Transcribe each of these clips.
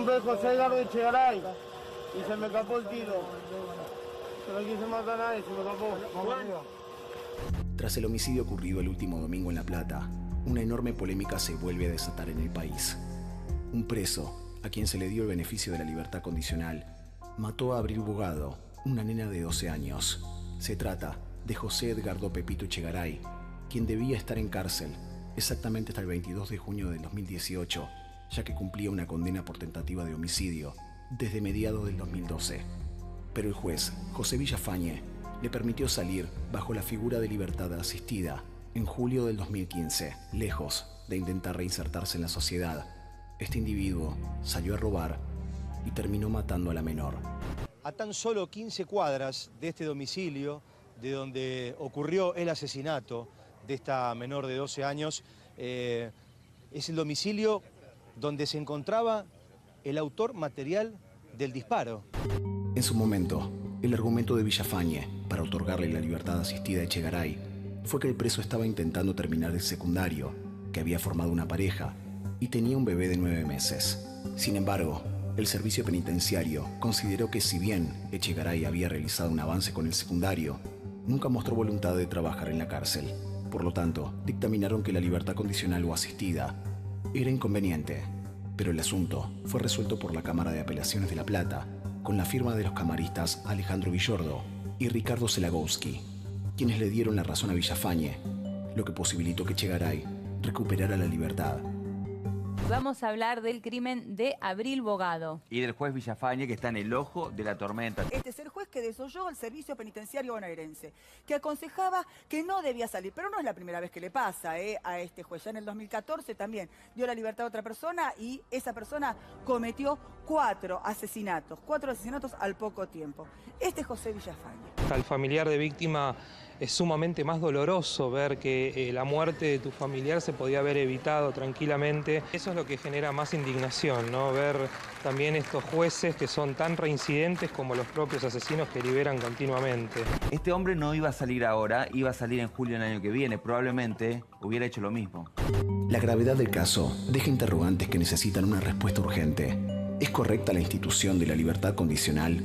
nombre es José Edgardo Echegaray y se me escapó el tiro. Yo no quise matar a nadie, se me escapó. Tras el homicidio ocurrido el último domingo en La Plata, una enorme polémica se vuelve a desatar en el país. Un preso, a quien se le dio el beneficio de la libertad condicional, mató a Abril Bogado, una nena de 12 años. Se trata de José Edgardo Pepito Echegaray, quien debía estar en cárcel exactamente hasta el 22 de junio del 2018, ya que cumplía una condena por tentativa de homicidio desde mediados del 2012. Pero el juez, José Villafañe, le permitió salir bajo la figura de libertad asistida en julio del 2015. Lejos de intentar reinsertarse en la sociedad, este individuo salió a robar y terminó matando a la menor. A tan solo 15 cuadras de este domicilio, de donde ocurrió el asesinato de esta menor de 12 años, es el domicilio donde se encontraba el autor material del disparo. En su momento, el argumento de Villafañe para otorgarle la libertad asistida a Echegaray fue que el preso estaba intentando terminar el secundario, que había formado una pareja y tenía un bebé de 9 meses. Sin embargo, el servicio penitenciario consideró que si bien Echegaray había realizado un avance con el secundario, nunca mostró voluntad de trabajar en la cárcel. Por lo tanto, dictaminaron que la libertad condicional o asistida era inconveniente, pero el asunto fue resuelto por la Cámara de Apelaciones de La Plata, con la firma de los camaristas Alejandro Villordo y Ricardo Zelagowski, quienes le dieron la razón a Villafañe, lo que posibilitó que Echegaray recuperara la libertad. Vamos a hablar del crimen de Abril Bogado. Y del juez Villafañe, que está en el ojo de la tormenta. Este es el juez que desoyó al servicio penitenciario bonaerense, que aconsejaba que no debía salir. Pero no es la primera vez que le pasa a este juez. Ya en el 2014 también dio la libertad a otra persona y esa persona cometió 4 asesinatos al poco tiempo. Este es José Villafañe. Al familiar de víctima es sumamente más doloroso ver que la muerte de tu familiar se podía haber evitado tranquilamente. Eso es lo que genera más indignación, ¿no? Ver también estos jueces que son tan reincidentes como los propios asesinos que liberan continuamente. Este hombre no iba a salir ahora, iba a salir en julio del año que viene. Probablemente hubiera hecho lo mismo. La gravedad del caso deja interrogantes que necesitan una respuesta urgente. ¿Es correcta la institución de la libertad condicional?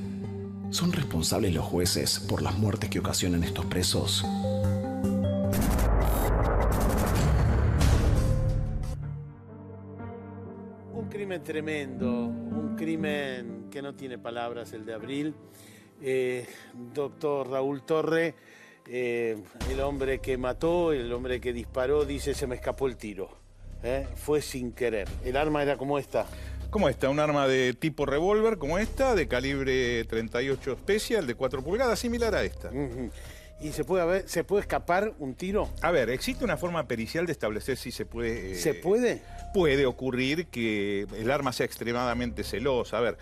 ¿Son responsables los jueces por las muertes que ocasionan estos presos? Un crimen tremendo, un crimen que no tiene palabras, el de Abril. Doctor Raúl Torre, el hombre que mató, el hombre que disparó, dice se me escapó el tiro. Fue sin querer. El arma era como esta. Como esta, un arma de tipo revólver como esta, de calibre 38 Special, de 4 pulgadas, similar a esta. ¿Y se puede escapar un tiro? A ver, existe una forma pericial de establecer si se puede... ¿Se puede? Puede ocurrir que el arma sea extremadamente celosa. A ver,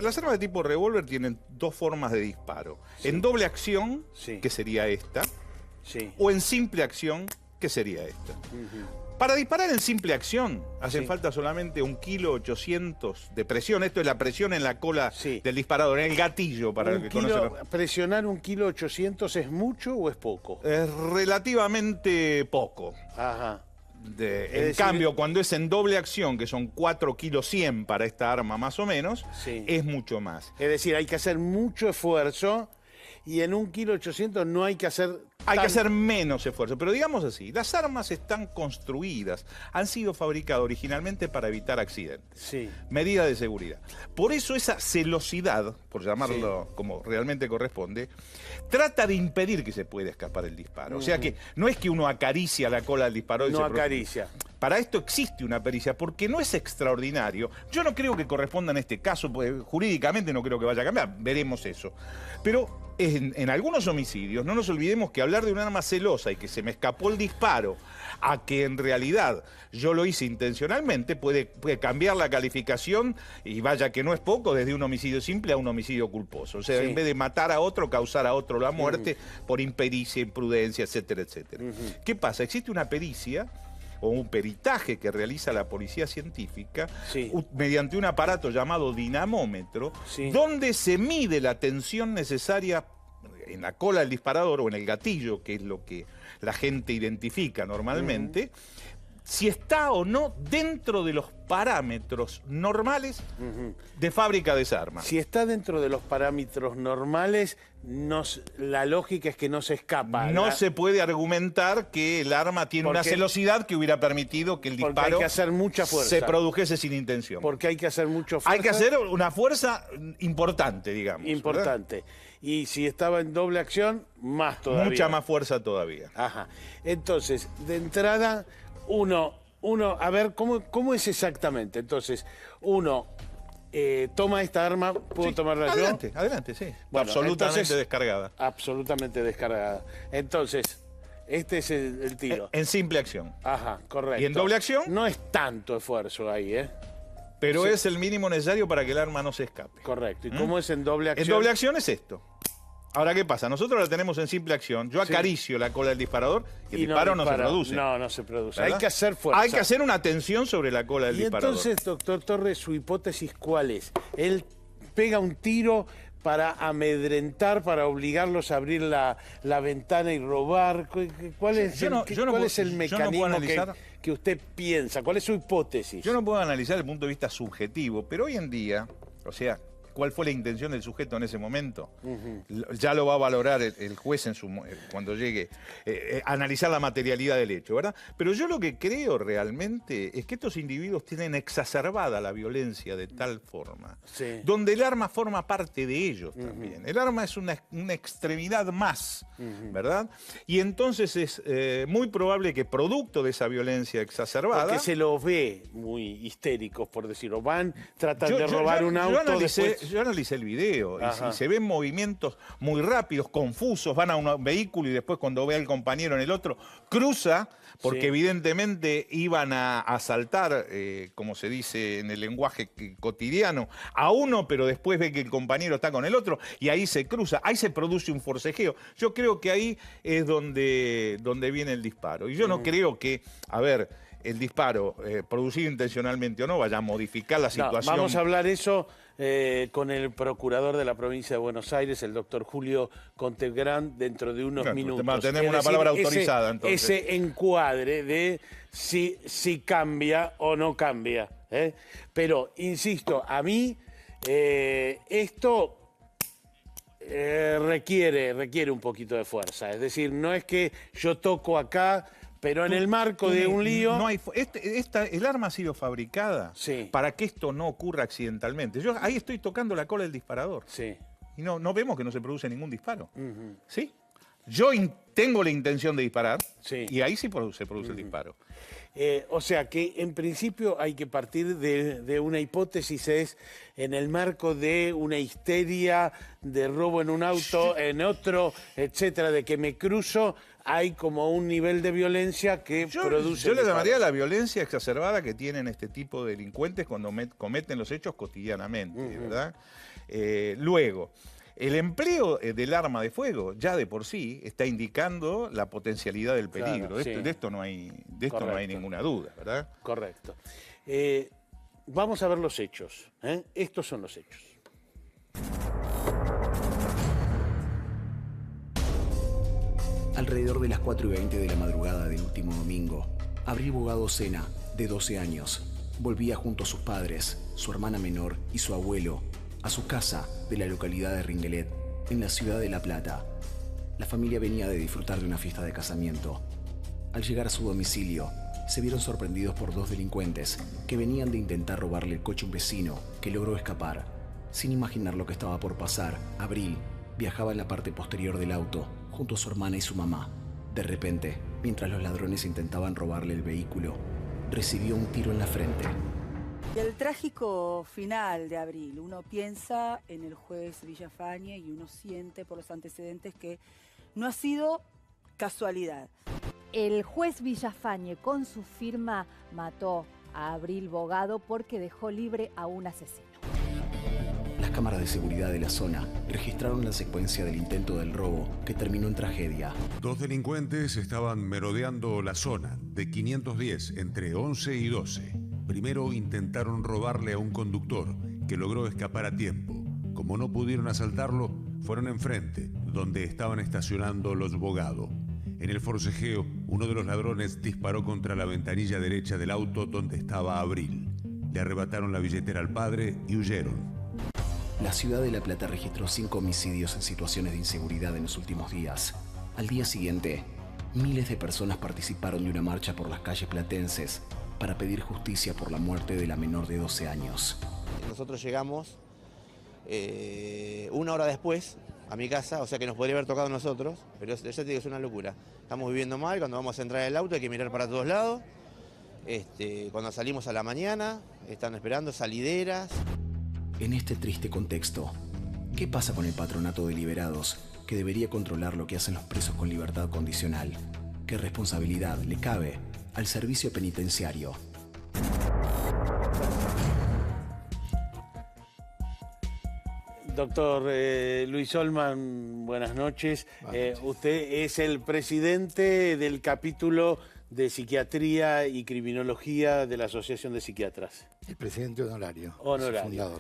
las armas de tipo revólver tienen 2 formas de disparo. Sí. En doble acción, sí, que sería esta, sí, o en simple acción, que sería esta. Para disparar en simple acción hacen sí falta solamente 1,8 kg de presión. Esto es la presión en la cola sí del disparador, en el gatillo, para el que conoce. ¿Presionar 1,8 kg es mucho o es poco? Es relativamente poco. Ajá. En cambio, cuando es en doble acción, que son 4,1 kg para esta arma más o menos, sí, es mucho más. Es decir, hay que hacer mucho esfuerzo y en 1,8 kg no hay que hacer... Hay que hacer menos esfuerzo, pero digamos así, las armas están construidas, han sido fabricadas originalmente para evitar accidentes. Sí. Medida de seguridad. Por eso esa celosidad, por llamarlo como realmente corresponde, trata de impedir que se pueda escapar el disparo. O sea que no es que uno acaricia la cola del disparador y no acaricia. Para esto existe una pericia, porque no es extraordinario. Yo no creo que corresponda en este caso, pues, jurídicamente no creo que vaya a cambiar, veremos eso. Pero en algunos homicidios, no nos olvidemos que hablar de un arma celosa y que se me escapó el disparo, a que en realidad yo lo hice intencionalmente, puede cambiar la calificación, y vaya que no es poco, desde un homicidio simple a un homicidio culposo. O sea, sí, en vez de matar a otro, causar a otro la muerte por impericia, imprudencia, etcétera, etcétera. ¿Qué pasa? Existe una pericia o un peritaje que realiza la policía científica sí mediante un aparato llamado dinamómetro, sí, donde se mide la tensión necesaria en la cola del disparador o en el gatillo, que es lo que la gente identifica normalmente, si está o no dentro de los parámetros normales de fábrica de esa arma. Si está dentro de los parámetros normales, la lógica es que no se escapa. No se puede argumentar que el arma tiene una celosidad que hubiera permitido que el disparo hay que hacer mucha fuerza. Se produjese sin intención. Porque hay que hacer mucha fuerza. Hay que hacer una fuerza importante, digamos. Importante. ¿Verdad? Y si estaba en doble acción, más todavía. Mucha más fuerza todavía. Ajá. Entonces, de entrada, uno, a ver, ¿cómo es exactamente? Entonces, uno toma esta arma, ¿puedo tomarla adelante, yo? Adelante, sí. Bueno, absolutamente entonces, descargada. Absolutamente descargada. Entonces, este es el tiro. En simple acción. Ajá, correcto. ¿Y en doble acción? No es tanto esfuerzo ahí, ¿eh? Pero sí, es el mínimo necesario para que el arma no se escape. Correcto. ¿Y cómo es en doble acción? En doble acción es esto. Ahora, ¿qué pasa? Nosotros la tenemos en simple acción. Yo acaricio la cola del disparador y el disparo no se produce. No se produce. ¿Verdad? Hay que hacer fuerza. Hay que hacer una tensión sobre la cola del disparador. Entonces, doctor Torres, ¿su hipótesis cuál es? Él pega un tiro para amedrentar, para obligarlos a abrir la ventana y robar. ¿Cuál es el mecanismo que usted piensa? ¿Cuál es su hipótesis? Yo no puedo analizar desde el punto de vista subjetivo, pero hoy en día, o sea, ¿cuál fue la intención del sujeto en ese momento? Ya lo va a valorar el juez cuando llegue a analizar la materialidad del hecho, ¿verdad? Pero yo lo que creo realmente es que estos individuos tienen exacerbada la violencia de tal forma, donde el arma forma parte de ellos también. El arma es una extremidad más, ¿verdad? Y entonces es muy probable que producto de esa violencia exacerbada... Porque se los ve muy histéricos, por decirlo. Tratan de robar un auto después... Yo analicé el video y se ven movimientos muy rápidos, confusos, van a un vehículo y después cuando ve al compañero en el otro, cruza, porque evidentemente iban a asaltar, como se dice en el lenguaje cotidiano, a uno, pero después ve que el compañero está con el otro y ahí se cruza, ahí se produce un forcejeo. Yo creo que ahí es donde viene el disparo. Y yo no creo que, a ver, el disparo, producido intencionalmente o no, vaya a modificar la situación. Vamos a hablar eso con el procurador de la provincia de Buenos Aires, el doctor Julio Contegrán, dentro de unos minutos. Tenemos una palabra autorizada, entonces. Ese encuadre de si cambia o no cambia. Pero, insisto, a mí esto... requiere un poquito de fuerza. Es decir, no es que yo toco acá... Pero en el marco de un lío... No hay, el arma ha sido fabricada para que esto no ocurra accidentalmente. Yo ahí estoy tocando la cola del disparador. Sí. Y no vemos que no se produce ningún disparo. ¿Sí? Yo tengo la intención de disparar y ahí sí se produce el disparo. O sea que en principio hay que partir de una hipótesis, es en el marco de una histeria de robo en un auto, en otro, etcétera, de que me cruzo, hay como un nivel de violencia que produce... Yo le llamaría la violencia exacerbada que tienen este tipo de delincuentes cuando cometen los hechos cotidianamente, ¿verdad? Luego... El empleo del arma de fuego ya de por sí está indicando la potencialidad del peligro. Claro, de esto no hay ninguna duda, ¿verdad? Correcto. Vamos a ver los hechos. Estos son los hechos. Alrededor de las 4:20 de la madrugada del último domingo, Abril Bogado Sena, de 12 años, volvía junto a sus padres, su hermana menor y su abuelo a su casa de la localidad de Ringelet, en la ciudad de La Plata. La familia venía de disfrutar de una fiesta de casamiento. Al llegar a su domicilio, se vieron sorprendidos por dos delincuentes que venían de intentar robarle el coche a un vecino que logró escapar. Sin imaginar lo que estaba por pasar, Abril viajaba en la parte posterior del auto, junto a su hermana y su mamá. De repente, mientras los ladrones intentaban robarle el vehículo, recibió un tiro en la frente. El trágico final de Abril, uno piensa en el juez Villafañe y uno siente por los antecedentes que no ha sido casualidad. El juez Villafañe con su firma mató a Abril Bogado porque dejó libre a un asesino. Las cámaras de seguridad de la zona registraron la secuencia del intento del robo que terminó en tragedia. Dos delincuentes estaban merodeando la zona de 510 entre 11 y 12. Primero intentaron robarle a un conductor que logró escapar a tiempo. Como no pudieron asaltarlo, fueron enfrente, donde estaban estacionando los Bogado. En el forcejeo, uno de los ladrones disparó contra la ventanilla derecha del auto donde estaba Abril. Le arrebataron la billetera al padre y huyeron. La ciudad de La Plata registró 5 homicidios en situaciones de inseguridad en los últimos días. Al día siguiente, miles de personas participaron de una marcha por las calles platenses para pedir justicia por la muerte de la menor de 12 años. Nosotros llegamos 1 hora después a mi casa, o sea que nos podría haber tocado a nosotros, pero ya te digo, es una locura. Estamos viviendo mal, cuando vamos a entrar al auto hay que mirar para todos lados. Cuando salimos a la mañana, están esperando salideras. En este triste contexto, ¿qué pasa con el patronato de liberados que debería controlar lo que hacen los presos con libertad condicional? ¿Qué responsabilidad le cabe al servicio penitenciario? Doctor Luis Olman, buenas noches. Usted es el presidente del capítulo de Psiquiatría y Criminología de la Asociación de Psiquiatras. El presidente honorario. Honorario.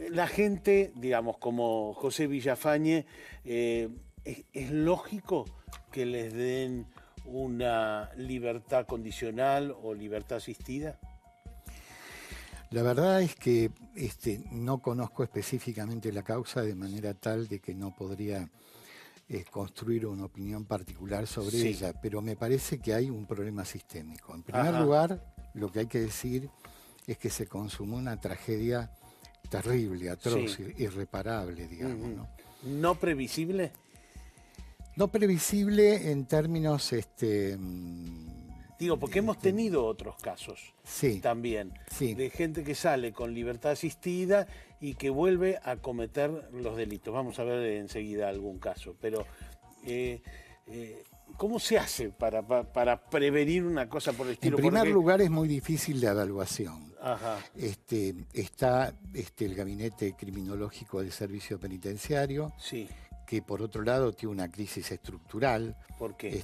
La gente, digamos, como José Villafañe, ¿es lógico que les den una libertad condicional o libertad asistida? La verdad es que no conozco específicamente la causa de manera tal de que no podría construir una opinión particular sobre ella, pero me parece que hay un problema sistémico. En primer lugar, lo que hay que decir es que se consumó una tragedia terrible, atroz, irreparable, digamos. ¿No? ¿No previsible? No previsible en términos... Digo, porque hemos tenido otros casos también, de gente que sale con libertad asistida y que vuelve a cometer los delitos. Vamos a ver enseguida algún caso, pero ¿cómo se hace para prevenir una cosa por el estilo? En primer lugar, es muy difícil la evaluación. Ajá. Está el gabinete criminológico del servicio penitenciario, que por otro lado tiene una crisis estructural. ¿Por qué?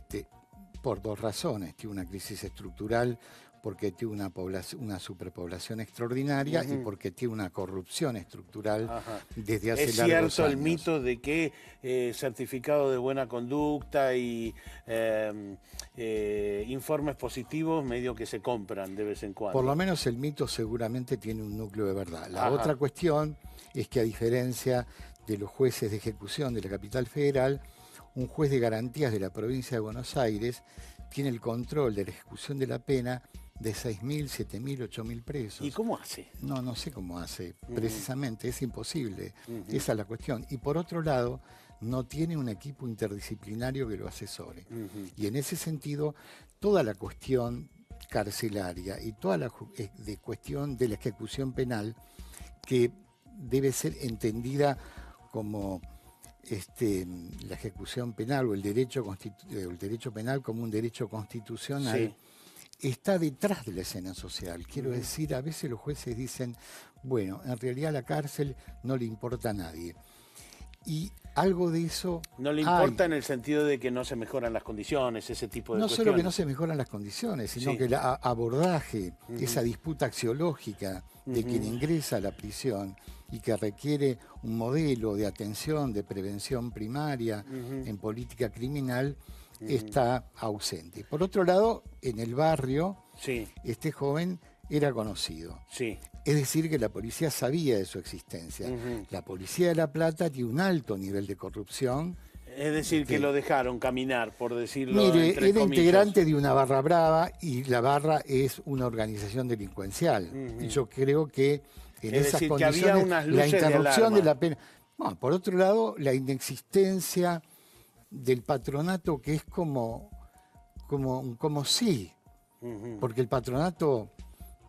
Por 2 razones. Tiene una crisis estructural porque tiene una superpoblación extraordinaria y porque tiene una corrupción estructural desde hace largos años. ¿Es cierto el mito de que certificado de buena conducta y informes positivos medio que se compran de vez en cuando? Por lo menos el mito seguramente tiene un núcleo de verdad. La otra cuestión es que, a diferencia de los jueces de ejecución de la capital federal, un juez de garantías de la provincia de Buenos Aires tiene el control de la ejecución de la pena de 6.000, 7.000, 8.000 presos. ¿Y cómo hace? No sé cómo hace, precisamente, es imposible. Esa es la cuestión. Y por otro lado, no tiene un equipo interdisciplinario que lo asesore. Y en ese sentido, toda la cuestión carcelaria y toda la cuestión de la ejecución penal, que debe ser entendida como... la ejecución penal o el derecho penal como un derecho constitucional está detrás de la escena social. Quiero decir, a veces los jueces dicen, bueno, en realidad la cárcel no le importa a nadie. Y algo de eso... No le importa en el sentido de que no se mejoran las condiciones, ese tipo de cuestiones. No solo que no se mejoran las condiciones, sino que el abordaje, esa disputa axiológica de quien ingresa a la prisión y que requiere un modelo de atención, de prevención primaria en política criminal, está ausente. Por otro lado, en el barrio, este joven era conocido. Es decir, que la policía sabía de su existencia. La policía de La Plata tiene un alto nivel de corrupción. Es decir, que lo dejaron caminar, por decirlo entre comillas. Era integrante de una barra brava y la barra es una organización delincuencial. Y yo creo que en esas condiciones que había unas luces la interrupción de la pena... Bueno, por otro lado, la inexistencia del patronato, que es como sí, porque el patronato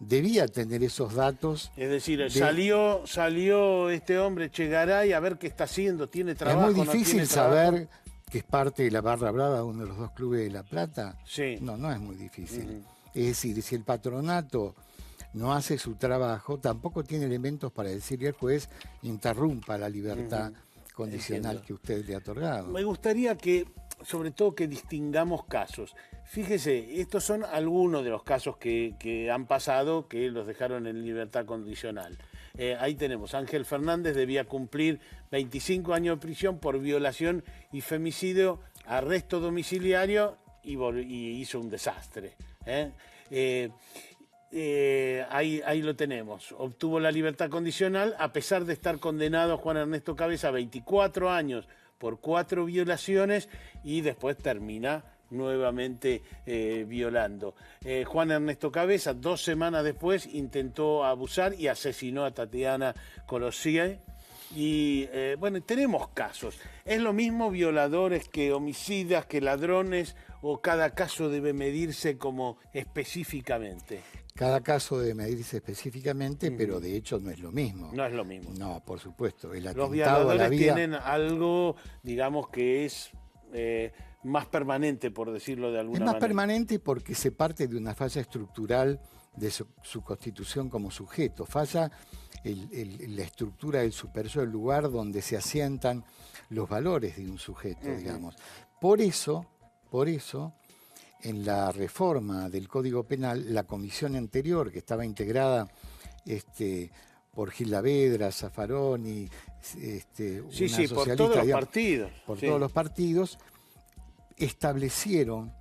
debía tener esos datos. Es decir, salió este hombre Chegaray a ver qué está haciendo, tiene trabajo. Es muy difícil saber que es parte de la barra brava, uno de los 2 clubes de La Plata. No es muy difícil. Es decir, si el patronato no hace su trabajo, tampoco tiene elementos para decirle al juez interrumpa la libertad condicional que usted le ha otorgado. Me gustaría que, sobre todo, que distingamos casos. Fíjese, estos son algunos de los casos que han pasado, que los dejaron en libertad condicional. Ahí tenemos, Ángel Fernández debía cumplir 25 años de prisión por violación y femicidio, arresto domiciliario y hizo un desastre. Ahí lo tenemos. Obtuvo la libertad condicional a pesar de estar condenado Juan Ernesto Cabeza a 24 años por 4 violaciones y después termina nuevamente violando. Juan Ernesto Cabeza, 2 semanas después, intentó abusar y asesinó a Tatiana Colossier. Y bueno, tenemos casos. ¿Es lo mismo violadores que homicidas, que ladrones, o cada caso debe medirse como específicamente? Cada caso debe medirse específicamente, pero de hecho no es lo mismo. No es lo mismo. No, por supuesto. El Los atentado a la violadores vida tienen algo, digamos, que es más permanente, por decirlo de alguna es más manera. permanente porque se parte de una falla estructural de su constitución como sujeto. Falla la estructura del superyo, el lugar donde se asientan los valores de un sujeto, digamos. Por eso, en la reforma del Código Penal, la comisión anterior, que estaba integrada por Gil Lavedra, Zaffaroni, una por todos los partidos. Por todos los partidos, establecieron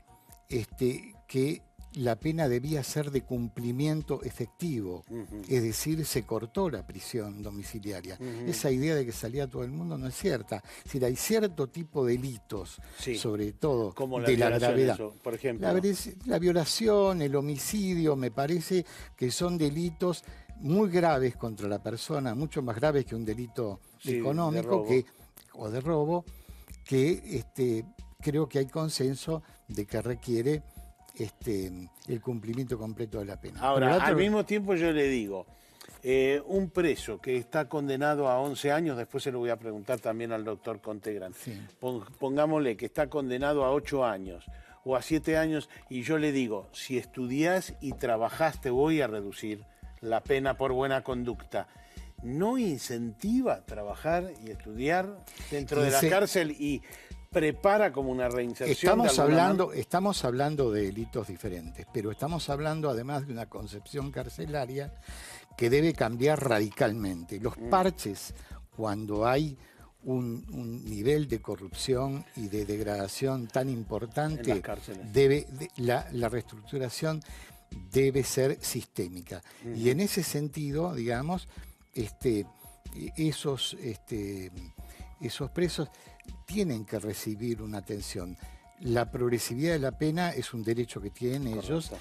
que la pena debía ser de cumplimiento efectivo, es decir, se cortó la prisión domiciliaria. Esa idea de que salía todo el mundo no es cierta. Es decir, hay cierto tipo de delitos, sobre todo como de la gravedad. Eso, por ejemplo. La violación, el homicidio, me parece que son delitos muy graves contra la persona, mucho más graves que un delito económico o de robo, que creo que hay consenso de que requiere el cumplimiento completo de la pena. Ahora, al mismo tiempo yo le digo, un preso que está condenado a 11 años, después se lo voy a preguntar también al doctor Contegrán, pongámosle que está condenado a 8 años o a 7 años, y yo le digo, si estudiás y trabajás te voy a reducir la pena por buena conducta. ¿No incentiva trabajar y estudiar dentro de la cárcel y prepara como una reinserción? Estamos hablando de delitos diferentes, pero estamos hablando además de una concepción carcelaria que debe cambiar radicalmente. Los parches, cuando hay un nivel de corrupción y de degradación tan importante, en las cárceles, la reestructuración debe ser sistémica. Y en ese sentido, digamos, esos presos tienen que recibir una atención. La progresividad de la pena es un derecho que tienen ellos.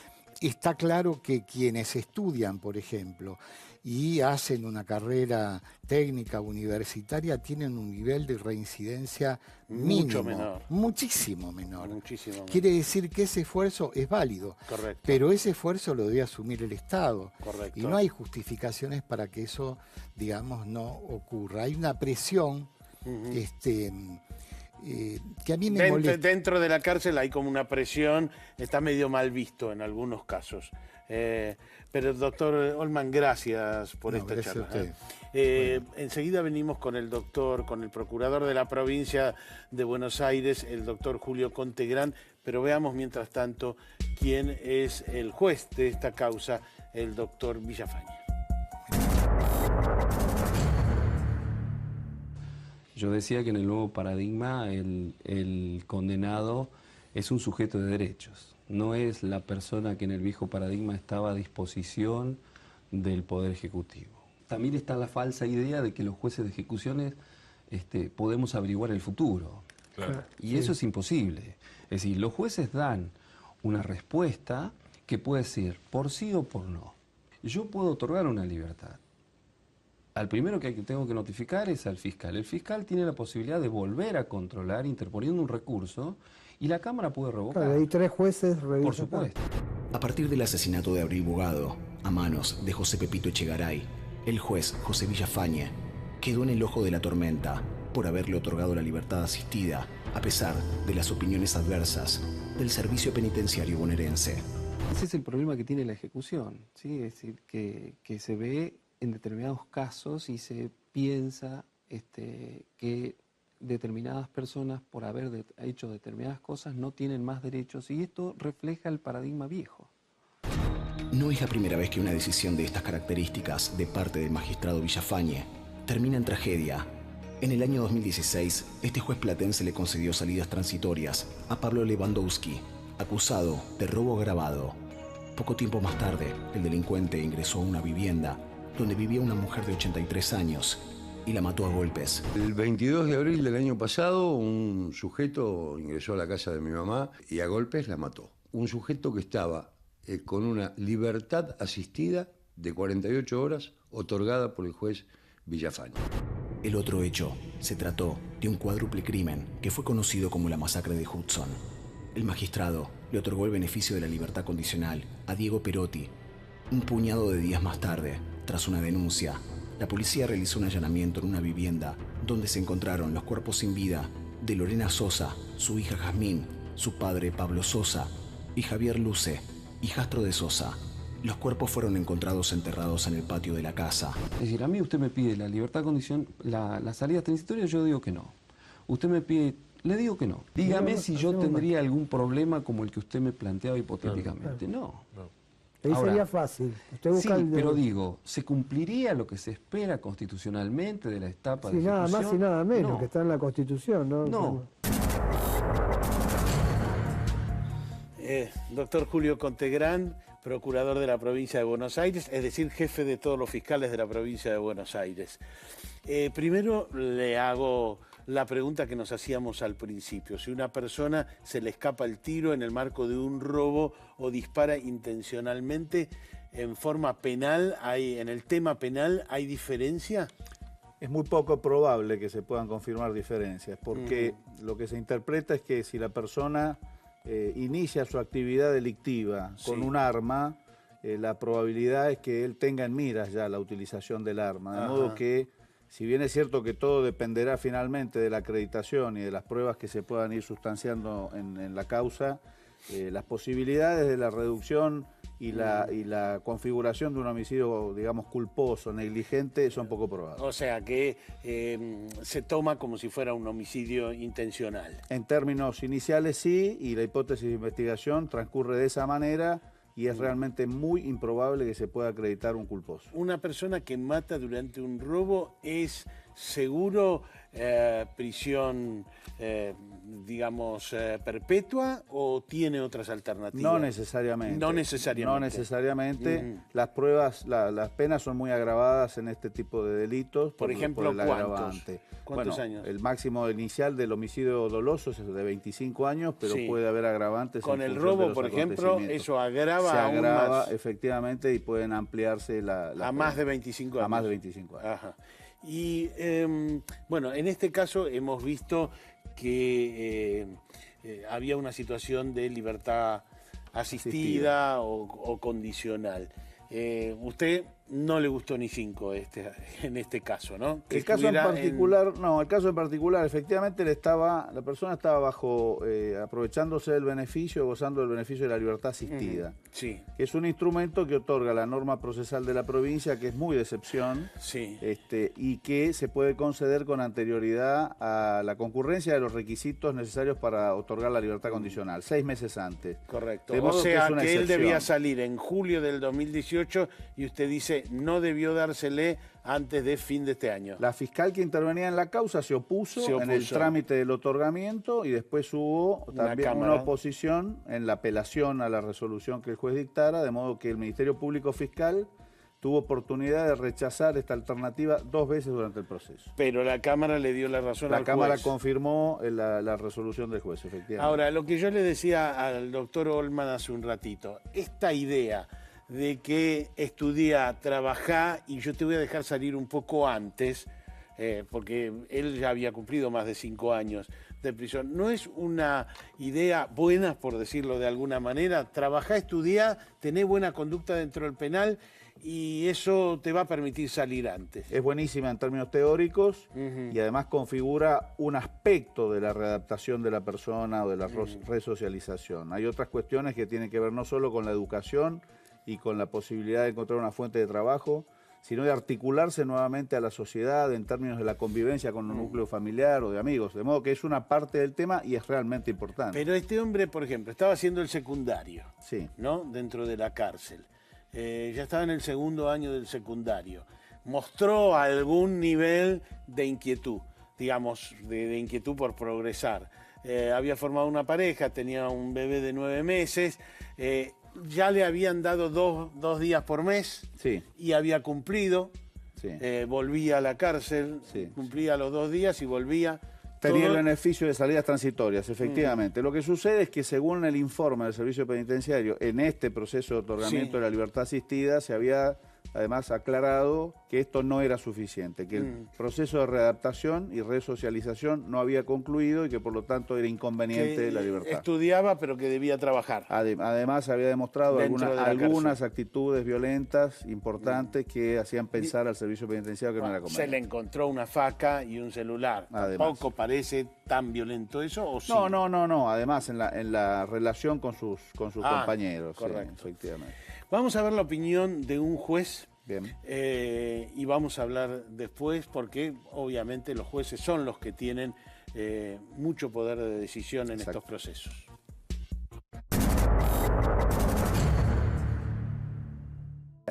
Está claro que quienes estudian, por ejemplo, y hacen una carrera técnica universitaria, tienen un nivel de reincidencia mínimo, muchísimo menor. Quiere decir que ese esfuerzo es válido, pero ese esfuerzo lo debe asumir el Estado. Y no hay justificaciones para que eso, digamos, no ocurra. Hay una presión que a mí me molesta. Dentro de la cárcel hay como una presión, está medio mal visto en algunos casos. Pero doctor Olman, gracias por esta charla. Enseguida venimos con el procurador de la provincia de Buenos Aires, el doctor Julio Contegrán, pero veamos mientras tanto quién es el juez de esta causa, el doctor Villafañe. Yo decía que en el nuevo paradigma el condenado es un sujeto de derechos, no es la persona que en el viejo paradigma estaba a disposición del Poder Ejecutivo. También está la falsa idea de que los jueces de ejecuciones podemos averiguar el futuro. Y eso es imposible. Es decir, los jueces dan una respuesta que puede ser por sí o por no. Yo puedo otorgar una libertad. Al primero que tengo que notificar es al fiscal. El fiscal tiene la posibilidad de volver a controlar interponiendo un recurso y la Cámara puede revocar. Claro, hay 3 jueces revisan. Por supuesto. A partir del asesinato de Abril Bogado, a manos de José Pepito Echegaray, el juez José Villafañe quedó en el ojo de la tormenta por haberle otorgado la libertad asistida, a pesar de las opiniones adversas del servicio penitenciario bonaerense. Ese es el problema que tiene la ejecución, ¿sí? Es decir, que se ve en determinados casos y se piensa que determinadas personas, por haber hecho determinadas cosas, no tienen más derechos, y esto refleja el paradigma viejo. No es la primera vez que una decisión de estas características de parte del magistrado Villafañe termina en tragedia. En el año 2016, este juez platense le concedió salidas transitorias a Pablo Lewandowski, acusado de robo agravado. Poco tiempo más tarde, el delincuente ingresó a una vivienda donde vivía una mujer de 83 años y la mató a golpes. El 22 de abril del año pasado, un sujeto ingresó a la casa de mi mamá y a golpes la mató. Un sujeto que estaba con una libertad asistida de 48 horas otorgada por el juez Villafañe. El otro hecho se trató de un cuádruple crimen que fue conocido como la masacre de Hudson. El magistrado le otorgó el beneficio de la libertad condicional a Diego Perotti. Un puñado de días más tarde, tras una denuncia, la policía realizó un allanamiento en una vivienda donde se encontraron los cuerpos sin vida de Lorena Sosa, su hija Jazmín, su padre Pablo Sosa y Javier Luce, hijastro de Sosa. Los cuerpos fueron encontrados enterrados en el patio de la casa. Es decir, a mí usted me pide la libertad condicional, la salida transitoria, yo digo que no. Usted me pide, le digo que no. Dígame si yo tendría algún problema como el que usted me planteaba hipotéticamente. No. Ahí Ahora, sería fácil. Usted busca sí, pero digo, ¿se cumpliría lo que se espera constitucionalmente de la etapa de ejecución? Nada más y nada menos, No. que está en la Constitución, ¿no? No. Doctor Julio Contegrán, procurador de la provincia de Buenos Aires, es decir, jefe de todos los fiscales de la provincia de Buenos Aires. Primero le hago la pregunta que nos hacíamos al principio. Si una persona se le escapa el tiro en el marco de un robo o dispara intencionalmente en forma penal, en el tema penal, ¿hay diferencia? Es muy poco probable que se puedan confirmar diferencias, porque lo que se interpreta es que si la persona inicia su actividad delictiva con un arma, la probabilidad es que él tenga en miras ya la utilización del arma. De modo que, si bien es cierto que todo dependerá finalmente de la acreditación y de las pruebas que se puedan ir sustanciando en la causa, las posibilidades de la reducción y la configuración de un homicidio, digamos, culposo, negligente, son poco probables. O sea que se toma como si fuera un homicidio intencional. En términos iniciales sí, y la hipótesis de investigación transcurre de esa manera y es realmente muy improbable que se pueda acreditar un culposo. ¿Una persona que mata durante un robo es seguro prisión, digamos, perpetua o tiene otras alternativas? No necesariamente. No necesariamente. No necesariamente. Las pruebas, las penas son muy agravadas en este tipo de delitos. Por ejemplo, el agravante. ¿Cuántos años? El máximo inicial del homicidio doloso es de 25 años, pero puede haber agravantes. Con el robo, por ejemplo, eso agrava aún más. Se agrava, efectivamente, y pueden ampliarse a más de 25 años. A más de 25 años. Ajá. Y bueno, en este caso hemos visto que había una situación de libertad asistida o condicional. Usted no le gustó ni 5 en este caso, ¿no? El caso en particular, efectivamente la persona estaba bajo, aprovechándose del beneficio, gozando del beneficio de la libertad asistida. Sí. Que es un instrumento que otorga la norma procesal de la provincia, que es muy de excepción, y que se puede conceder con anterioridad a la concurrencia de los requisitos necesarios para otorgar la libertad condicional, 6 meses antes. Correcto. O sea que él debía salir en julio del 2018 y usted dice no debió dársele antes de fin de este año. La fiscal que intervenía en la causa se opuso en el trámite del otorgamiento y después hubo también una oposición en la apelación a la resolución que el juez dictara, de modo que el Ministerio Público Fiscal tuvo oportunidad de rechazar esta alternativa 2 veces durante el proceso. Pero la Cámara le dio la razón al juez. La Cámara confirmó la resolución del juez, efectivamente. Ahora, lo que yo le decía al doctor Olman hace un ratito, esta idea de que estudia, trabajá y yo te voy a dejar salir un poco antes, porque él ya había cumplido más de 5 años de prisión. ¿No es una idea buena, por decirlo de alguna manera? Trabajá, estudiá, tenés buena conducta dentro del penal y eso te va a permitir salir antes. Es buenísima en términos teóricos y además configura un aspecto de la readaptación de la persona o de la resocialización. Hay otras cuestiones que tienen que ver no solo con la educación y con la posibilidad de encontrar una fuente de trabajo, sino de articularse nuevamente a la sociedad en términos de la convivencia con un núcleo familiar o de amigos. De modo que es una parte del tema y es realmente importante. Pero este hombre, por ejemplo, estaba haciendo el secundario, ¿no? Dentro de la cárcel. ya estaba en el segundo año del secundario. Mostró algún nivel de inquietud, digamos, de inquietud por progresar. Había formado una pareja, tenía un bebé de 9 meses, ya le habían dado dos días por mes y había cumplido. Volvía a la cárcel, cumplía los 2 días y volvía. Tenía el beneficio de salidas transitorias, efectivamente. Lo que sucede es que según el informe del Servicio Penitenciario, en este proceso de otorgamiento de la libertad asistida se había además aclarado que esto no era suficiente, que el proceso de readaptación y resocialización no había concluido y que por lo tanto era inconveniente la libertad. Estudiaba pero que debía trabajar. Además había demostrado Dentro de la algunas actitudes violentas importantes que hacían pensar al Servicio Penitenciario que no era conveniente. Se le encontró una faca y un celular. ¿Tampoco parece tan violento eso o sí? No. Además en la relación con sus compañeros. Correcto. Sí, efectivamente. Vamos a ver la opinión de un juez. Bien. Y vamos a hablar después porque obviamente los jueces son los que tienen mucho poder de decisión en estos procesos.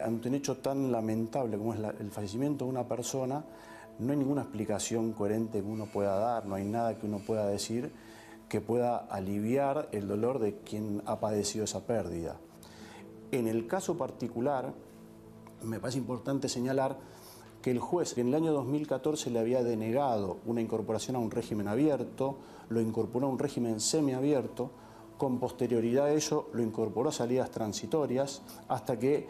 Ante un hecho tan lamentable como es el fallecimiento de una persona, no hay ninguna explicación coherente que uno pueda dar, no hay nada que uno pueda decir que pueda aliviar el dolor de quien ha padecido esa pérdida. En el caso particular, me parece importante señalar que el juez en el año 2014 le había denegado una incorporación a un régimen abierto, lo incorporó a un régimen semiabierto, con posterioridad a ello lo incorporó a salidas transitorias, hasta que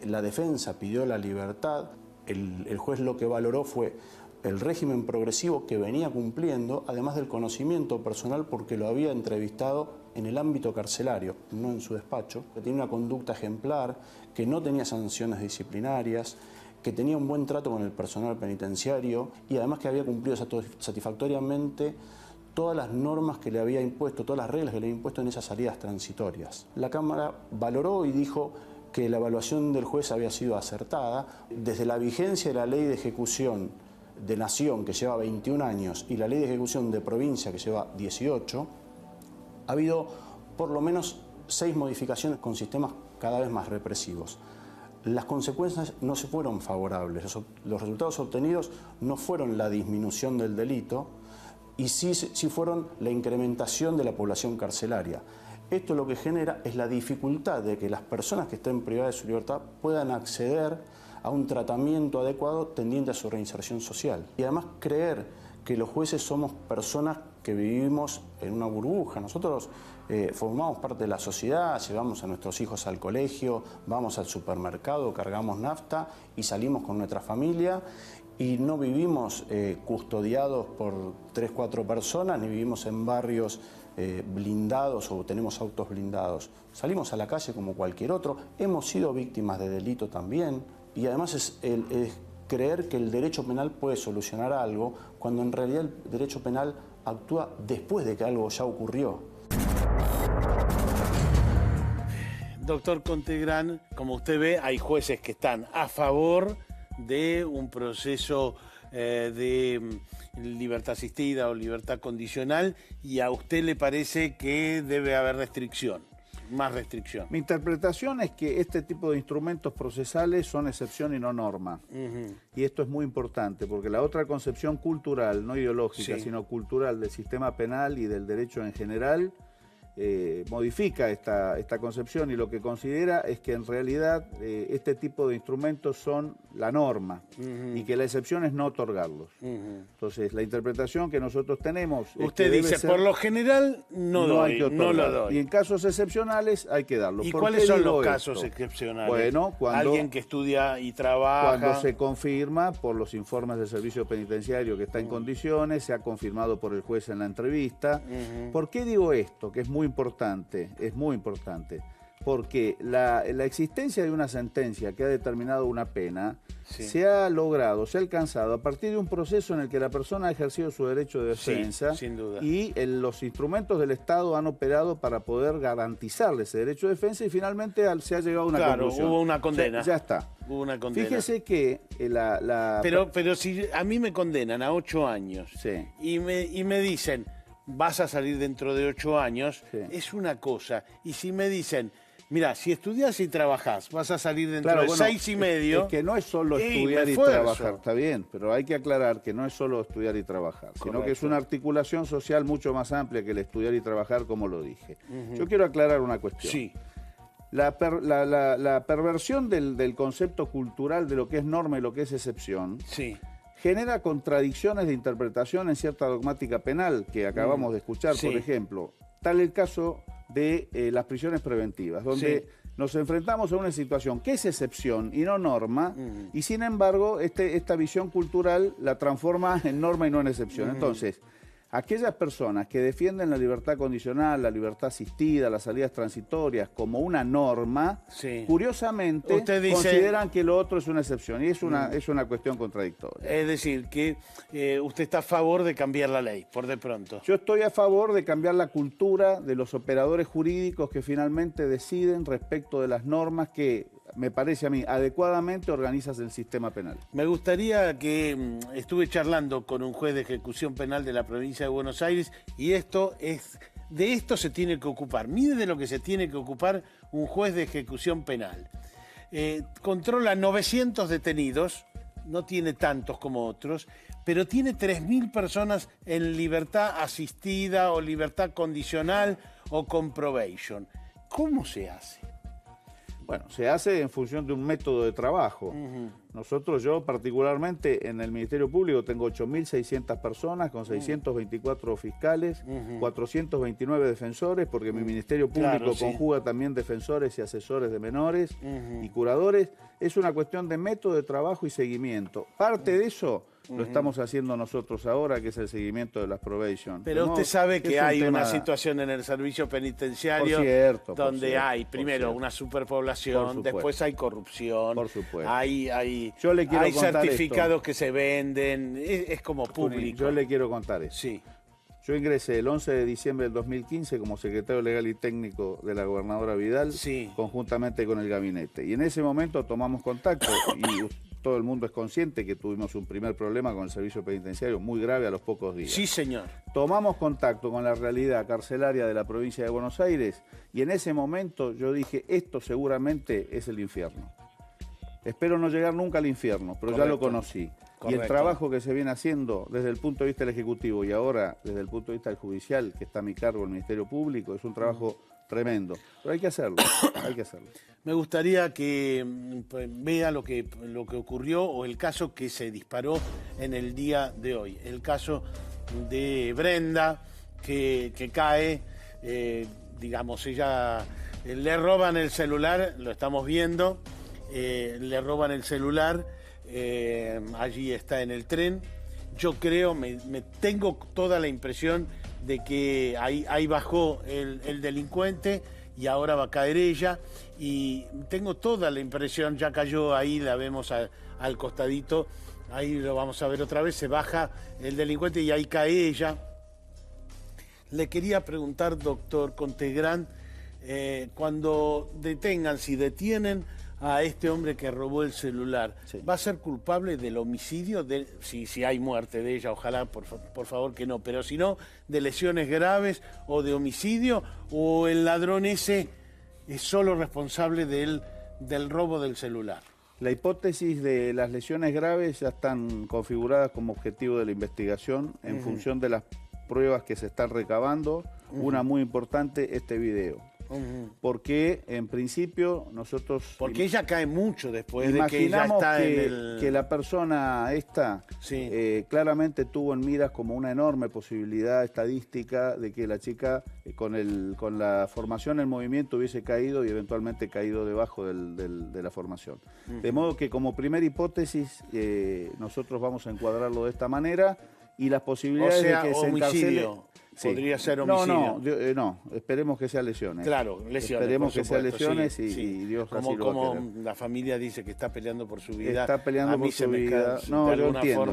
la defensa pidió la libertad. El juez lo que valoró fue el régimen progresivo que venía cumpliendo, además del conocimiento personal porque lo había entrevistado en el ámbito carcelario, no en su despacho, que tenía una conducta ejemplar, que no tenía sanciones disciplinarias, que tenía un buen trato con el personal penitenciario y además que había cumplido satisfactoriamente todas las normas que le había impuesto, todas las reglas que le había impuesto en esas salidas transitorias. La Cámara valoró y dijo que la evaluación del juez había sido acertada. Desde la vigencia de la ley de ejecución de Nación, que lleva 21 años, y la ley de ejecución de provincia, que lleva 18, ha habido por lo menos 6 modificaciones con sistemas cada vez más represivos. Las consecuencias no se fueron favorables, los resultados obtenidos no fueron la disminución del delito y sí fueron la incrementación de la población carcelaria. Esto lo que genera es la dificultad de que las personas que estén privadas de su libertad puedan acceder a un tratamiento adecuado tendiente a su reinserción social. Y además creer que los jueces somos personas que vivimos en una burbuja. Nosotros formamos parte de la sociedad, llevamos a nuestros hijos al colegio, vamos al supermercado, cargamos nafta y salimos con nuestra familia y no vivimos custodiados por 3, 4 personas, ni vivimos en barrios blindados o tenemos autos blindados. Salimos a la calle como cualquier otro, hemos sido víctimas de delito también y además es creer que el derecho penal puede solucionar algo cuando en realidad el derecho penal actúa después de que algo ya ocurrió. Doctor Contegrán, como usted ve, hay jueces que están a favor de un proceso de libertad asistida o libertad condicional y a usted le parece que debe haber restricción, más restricción. Mi interpretación es que este tipo de instrumentos procesales son excepción y no norma. Y esto es muy importante porque la otra concepción cultural, no ideológica, sino cultural del sistema penal y del derecho en general, modifica esta concepción y lo que considera es que en realidad este tipo de instrumentos son la norma y que la excepción es no otorgarlos. Entonces, la interpretación que nosotros tenemos... Usted dice, por lo general no lo doy. Y en casos excepcionales hay que darlo. ¿Y cuáles son los casos excepcionales? Bueno, cuando... Alguien que estudia y trabaja... Cuando se confirma por los informes del servicio penitenciario que está en condiciones, se ha confirmado por el juez en la entrevista. ¿Por qué digo esto? Que es muy importante, porque la existencia de una sentencia que ha determinado una pena se ha logrado, se ha alcanzado a partir de un proceso en el que la persona ha ejercido su derecho de defensa sin duda. Y los instrumentos del Estado han operado para poder garantizarle ese derecho de defensa y finalmente se ha llegado a una conclusión. Hubo una condena. Ya está. Hubo una condena. Fíjese que Pero si a mí me condenan a 8 años y me dicen... vas a salir dentro de 8 años, es una cosa. Y si me dicen, Mira, si estudias y trabajás, vas a salir dentro de 6 y medio. Es que no es solo estudiar y trabajar, está bien, pero hay que aclarar que no es solo estudiar y trabajar, sino que es una articulación social mucho más amplia que el estudiar y trabajar, como lo dije. Yo quiero aclarar una cuestión. Sí. La perversión del concepto cultural de lo que es norma y lo que es excepción genera contradicciones de interpretación en cierta dogmática penal que acabamos de escuchar, por ejemplo. Tal el caso de las prisiones preventivas, donde nos enfrentamos a una situación que es excepción y no norma, y sin embargo esta visión cultural la transforma en norma y no en excepción. Entonces, aquellas personas que defienden la libertad condicional, la libertad asistida, las salidas transitorias como una norma, curiosamente consideran que lo otro es una excepción y es una cuestión contradictoria. Es decir, que usted está a favor de cambiar la ley, por de pronto. Yo estoy a favor de cambiar la cultura de los operadores jurídicos que finalmente deciden respecto de las normas que, me parece a mí, adecuadamente organizas el sistema penal. Me gustaría que estuve charlando con un juez de ejecución penal de la provincia de Buenos Aires y de esto se tiene que ocupar. Mire de lo que se tiene que ocupar un juez de ejecución penal. Controla 900 detenidos, no tiene tantos como otros, pero tiene 3.000 personas en libertad asistida o libertad condicional o con probation. ¿Cómo se hace? Bueno, se hace en función de un método de trabajo. Yo particularmente en el Ministerio Público tengo 8.600 personas con 624 fiscales, 429 defensores, porque mi Ministerio Público conjuga también defensores y asesores de menores y curadores. Es una cuestión de método de trabajo y seguimiento. Parte de eso lo estamos haciendo nosotros ahora, que es el seguimiento de las probation. Pero usted sabe que hay una situación en el servicio penitenciario donde hay, primero, una superpoblación, después hay corrupción, hay certificados que se venden, es como público. Yo le quiero contar eso. Sí. Yo ingresé el 11 de diciembre del 2015 como secretario legal y técnico de la gobernadora Vidal, conjuntamente con el gabinete. Y en ese momento tomamos contacto y todo el mundo es consciente que tuvimos un primer problema con el servicio penitenciario muy grave a los pocos días. Sí, señor. Tomamos contacto con la realidad carcelaria de la provincia de Buenos Aires y en ese momento yo dije, esto seguramente es el infierno. Espero no llegar nunca al infierno, pero ya lo conocí. Y el trabajo que se viene haciendo desde el punto de vista del Ejecutivo y ahora desde el punto de vista del Judicial, que está a mi cargo el Ministerio Público, es un trabajo tremendo. Pero hay que hacerlo, hay que hacerlo. Me gustaría que vea lo que ocurrió o el caso que se disparó en el día de hoy. El caso de Brenda, que cae, digamos, ella le roban el celular, lo estamos viendo, le roban el celular, allí está en el tren. Yo creo, me tengo toda la impresión de que ahí bajó el delincuente y ahora va a caer ella, y tengo toda la impresión, ya cayó ahí, la vemos al costadito, ahí lo vamos a ver otra vez, se baja el delincuente y ahí cae ella. Le quería preguntar, doctor Contegrán, cuando detengan, si detienen a este hombre que robó el celular, ¿va a ser culpable del homicidio? Si hay muerte de ella, ojalá, por favor que no, pero si no, de lesiones graves o de homicidio, o el ladrón ese es solo responsable del robo del celular. La hipótesis de las lesiones graves ya están configuradas como objetivo de la investigación en función de las pruebas que se están recabando, una muy importante, este video. Porque en principio nosotros... Porque ella cae mucho después de que ella está que la persona esta claramente tuvo en miras como una enorme posibilidad estadística de que la chica con la formación en movimiento hubiese caído y eventualmente caído debajo de la formación. De modo que como primera hipótesis nosotros vamos a encuadrarlo de esta manera y las posibilidades de que se encarcele... Podría ser homicidio. No, esperemos que sea lesiones. Claro, lesiones. Esperemos que sea lesiones y Dios así lo va a querer. La familia dice que está peleando por su vida. Está peleando por su vida. No, yo entiendo.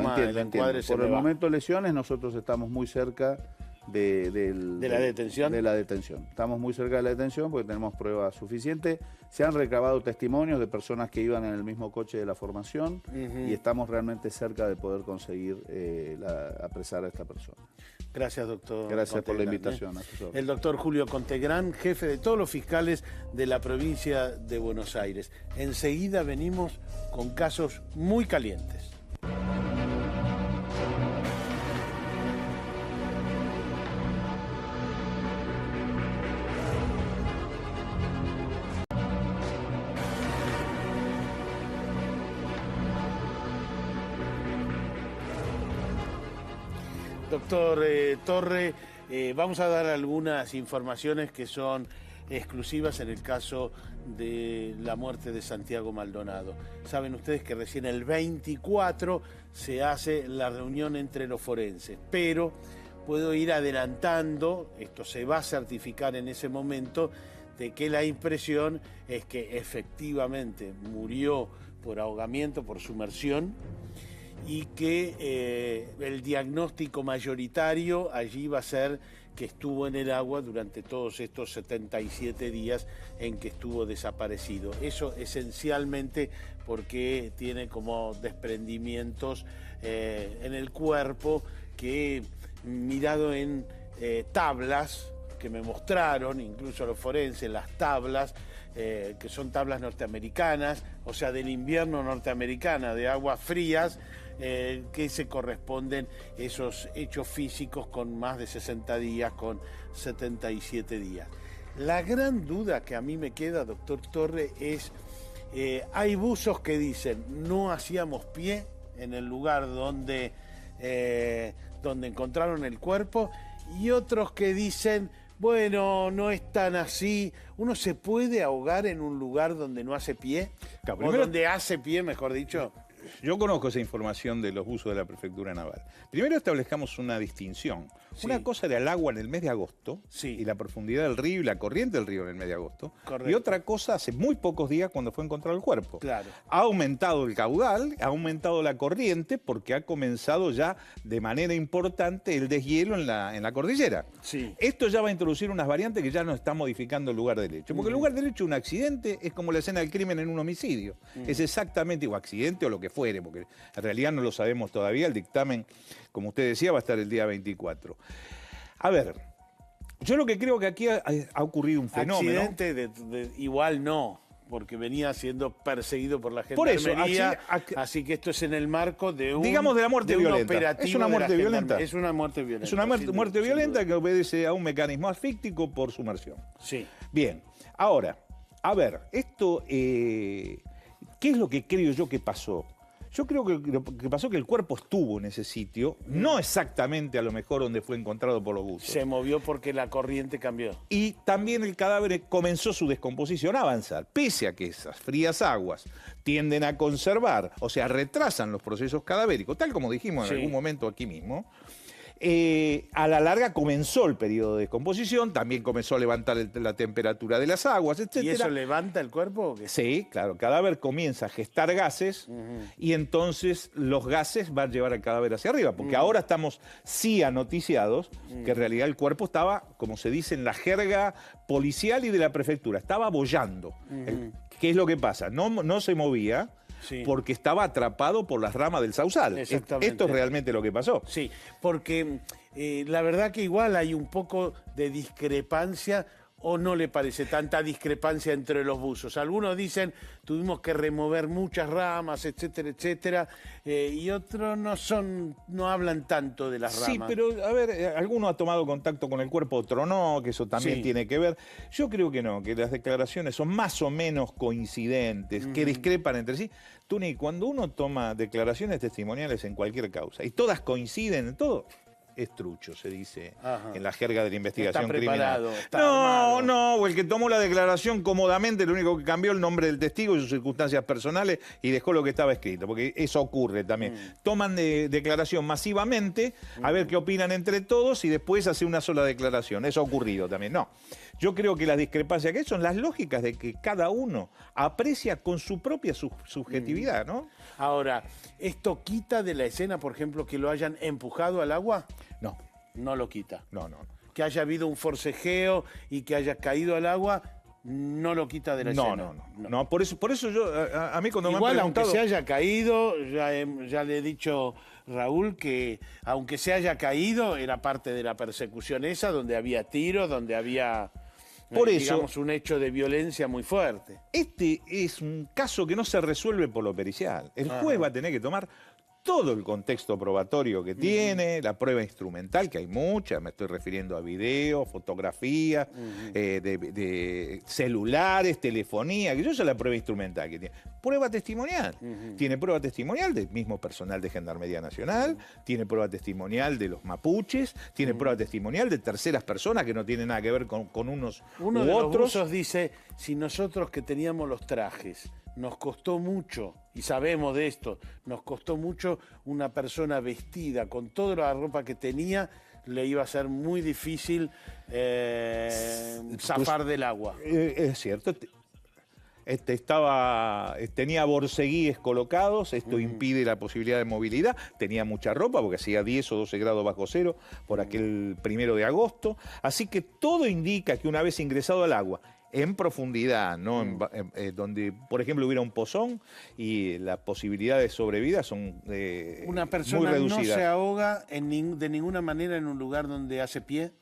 Por el momento lesiones, nosotros estamos muy cerca de la detención. De la detención. Estamos muy cerca de la detención porque tenemos pruebas suficientes. Se han recabado testimonios de personas que iban en el mismo coche de la formación y estamos realmente cerca de poder conseguir apresar a esta persona. Gracias, doctor. Gracias por la Contegrán, invitación. A sus órdenes. El doctor Julio Contegrán, jefe de todos los fiscales de la provincia de Buenos Aires. Enseguida venimos con casos muy calientes. Doctor Torre, vamos a dar algunas informaciones que son exclusivas en el caso de la muerte de Santiago Maldonado. Saben ustedes que recién el 24 se hace la reunión entre los forenses, pero puedo ir adelantando, esto se va a certificar en ese momento, de que la impresión es que efectivamente murió por ahogamiento, por sumersión, y que el diagnóstico mayoritario allí va a ser que estuvo en el agua durante todos estos 77 días en que estuvo desaparecido. Eso esencialmente porque tiene como desprendimientos en el cuerpo que, mirado en tablas que me mostraron, incluso los forenses, las tablas, que son tablas norteamericanas, o sea, del invierno norteamericana, de aguas frías, que se corresponden esos hechos físicos con más de 60 días, con 77 días. La gran duda que a mí me queda, doctor Torre, es, hay buzos que dicen, no hacíamos pie en el lugar donde encontraron el cuerpo, y otros que dicen, bueno, no es tan así. ¿Uno se puede ahogar en un lugar donde no hace pie? Claro, o donde hace pie, mejor dicho. Yo conozco esa información de los buzos de la Prefectura Naval. Primero establezcamos una distinción. Sí. Una cosa era el agua en el mes de agosto, sí, y la profundidad del río y la corriente del río en el mes de agosto. Correcto. Y otra cosa hace muy pocos días cuando fue encontrado el cuerpo. Claro. Ha aumentado el caudal, ha aumentado la corriente porque ha comenzado ya de manera importante el deshielo en la cordillera. Sí. Esto ya va a introducir unas variantes que ya no está modificando el lugar del hecho. Porque el lugar del hecho de un accidente es como la escena del crimen en un homicidio. Es exactamente igual, accidente o lo que fuere, porque en realidad no lo sabemos todavía. El dictamen, como usted decía, va a estar el día 24. A ver, yo lo que creo que aquí ha ocurrido un fenómeno. Accidente igual no, porque venía siendo perseguido por la gendarmería, así que esto es en el marco de un, digamos, de la muerte violenta. Es una muerte violenta. Es una muerte violenta. Es una muerte violenta que obedece a un mecanismo asfíctico por sumersión. Sí. Bien, ahora, a ver, esto, ¿qué es lo que creo yo que pasó? Yo creo que lo que pasó es que el cuerpo estuvo en ese sitio, no exactamente a lo mejor donde fue encontrado por los buzos. Se movió porque la corriente cambió. Y también el cadáver comenzó su descomposición a avanzar, pese a que esas frías aguas tienden a conservar, o sea, retrasan los procesos cadavéricos, tal como dijimos en algún momento aquí mismo. A la larga comenzó el periodo de descomposición, también comenzó a levantar la temperatura de las aguas, etc. ¿Y eso levanta el cuerpo? Sí, claro. El cadáver comienza a gestar gases y entonces los gases van a llevar al cadáver hacia arriba, porque ahora estamos sí anoticiados que en realidad el cuerpo estaba, como se dice en la jerga policial y de la prefectura, estaba boyando. ¿Qué es lo que pasa? No se movía. Sí. Porque estaba atrapado por las ramas del sausal. Esto es realmente lo que pasó. Sí, porque la verdad que igual hay un poco de discrepancia, ¿o no le parece tanta discrepancia entre los buzos? Algunos dicen, tuvimos que remover muchas ramas, etcétera, etcétera, y otros no hablan tanto de las ramas. Sí, pero a ver, alguno ha tomado contacto con el cuerpo, otro no, que eso también tiene que ver. Yo creo que no, que las declaraciones son más o menos coincidentes, que discrepan entre sí. Tuni, cuando uno toma declaraciones testimoniales en cualquier causa, y todas coinciden en todo, es trucho, se dice en la jerga de la investigación criminal. No, o el que tomó la declaración cómodamente, lo único que cambió el nombre del testigo y sus circunstancias personales y dejó lo que estaba escrito, porque eso ocurre también. Toman declaración masivamente, a ver qué opinan entre todos y después hace una sola declaración. Eso ha ocurrido también. No, yo creo que las discrepancias que hay son las lógicas de que cada uno aprecia con su propia subjetividad, ¿no? Ahora, ¿esto quita de la escena, por ejemplo, que lo hayan empujado al agua? No. No lo quita. No. Que haya habido un forcejeo y que haya caído al agua, no lo quita de la escena. No, por eso yo, a mí cuando igual, me han preguntado... aunque se haya caído, ya le he dicho Raúl, que aunque se haya caído, era parte de la persecución esa, donde había tiros, donde había, Por eso, digamos, un hecho de violencia muy fuerte. Este es un caso que no se resuelve por lo pericial. El juez va a tener que tomar todo el contexto probatorio que tiene, la prueba instrumental, que hay mucha, me estoy refiriendo a videos, fotografías, de celulares, telefonía, que eso es la prueba instrumental que tiene. Prueba testimonial. Tiene prueba testimonial del mismo personal de Gendarmería Nacional, tiene prueba testimonial de los mapuches, tiene prueba testimonial de terceras personas que no tienen nada que ver con unos Uno u de los otros. buzos dice, si nosotros que teníamos los trajes, nos costó mucho, y sabemos de esto, nos costó mucho una persona vestida con toda la ropa que tenía, le iba a ser muy difícil zafar del agua. Es cierto. Tenía borceguíes colocados, esto impide la posibilidad de movilidad, tenía mucha ropa porque hacía 10 o 12 grados bajo cero por aquel 1 de agosto, así que todo indica que una vez ingresado al agua, en profundidad, ¿no? Donde, por ejemplo, hubiera un pozón y las posibilidades de sobrevida son Una muy persona no reducidas. se ahoga de ninguna manera en un lugar donde hace pie.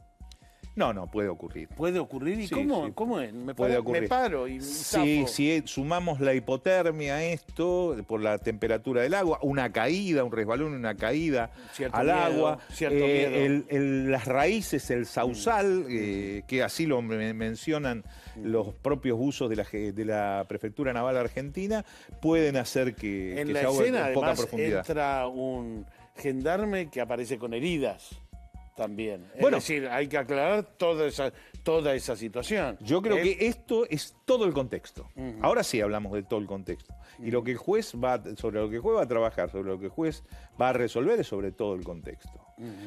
No, puede ocurrir. ¿Puede ocurrir? ¿Y Sí, cómo, sí. cómo es? Me Puede paro, ocurrir. me paro y Sí, zafo. si sumamos la hipotermia a esto, por la temperatura del agua, una caída, un resbalón, una caída Cierto al miedo, agua, cierto miedo. las raíces, el sausal, que así lo mencionan los propios usos de la Prefectura Naval Argentina, pueden hacer que En se la ahogue escena, en poca además, profundidad. entra un gendarme que aparece con heridas también. Bueno. Es decir, hay que aclarar toda esa situación. Yo creo que esto es todo el contexto. Ahora sí hablamos de todo el contexto. Y lo que el juez sobre lo que el juez va a trabajar, sobre lo que el juez va a resolver es sobre todo el contexto.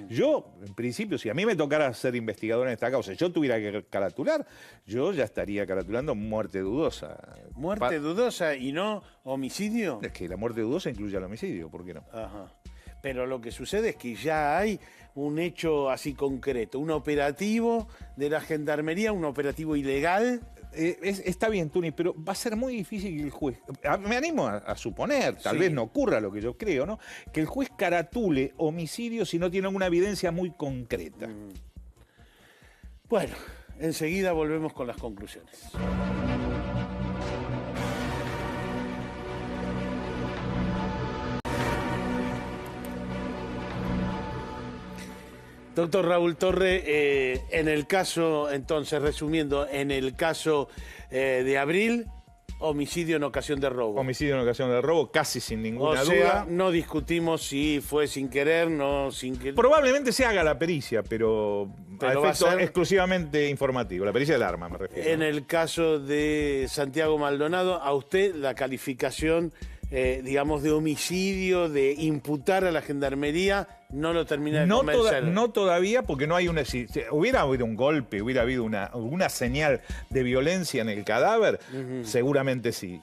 Yo, en principio, si a mí me tocara ser investigador en esta causa, yo tuviera que caratular, yo ya estaría caratulando muerte dudosa. ¿Muerte dudosa y no homicidio? Es que la muerte dudosa incluye el homicidio, ¿por qué no? Ajá. Pero lo que sucede es que ya hay un hecho así concreto, un operativo de la Gendarmería, un operativo ilegal. Está bien, Tuni, pero va a ser muy difícil que el juez, me animo a suponer, tal vez no ocurra lo que yo creo, ¿no? Que el juez caratule homicidio si no tiene alguna evidencia muy concreta. Bueno, enseguida volvemos con las conclusiones. Doctor Raúl Torre, en el caso, entonces, resumiendo, en el caso de Abril, homicidio en ocasión de robo. Homicidio en ocasión de robo, casi sin ninguna O sea, duda. no discutimos si fue sin querer, no sin querer. Probablemente se haga la pericia, pero a va a efecto ser- exclusivamente informativo. La pericia del arma, me refiero. En el caso de Santiago Maldonado, a usted la calificación, digamos, de homicidio, de imputar a la Gendarmería, no lo termina de convencer. No todavía, porque no hay una... Si hubiera habido un golpe, hubiera habido alguna señal de violencia en el cadáver, seguramente sí.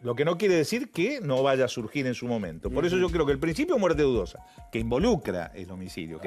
Lo que no quiere decir que no vaya a surgir en su momento. Por eso yo creo que el principio de muerte dudosa, que involucra el homicidio,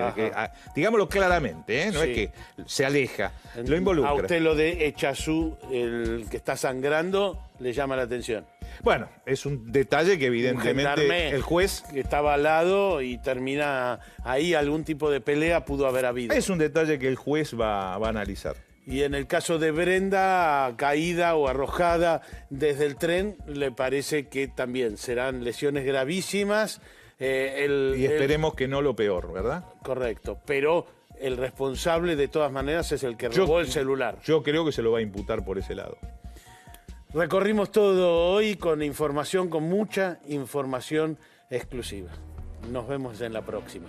digámoslo claramente, no Sí. es que se aleja, lo involucra. A usted lo de Echazú, el que está sangrando, le llama la atención. Bueno, es un detalle que Un evidentemente gendarme el juez... que estaba al lado y termina ahí, algún tipo de pelea pudo haber habido. Es un detalle que el juez va a analizar. Y en el caso de Brenda, caída o arrojada desde el tren, le parece que también serán lesiones gravísimas. Y esperemos que no lo peor, ¿verdad? Correcto, pero el responsable de todas maneras es el que robó el celular. Yo creo que se lo va a imputar por ese lado. Recorrimos todo hoy con información, con mucha información exclusiva. Nos vemos en la próxima.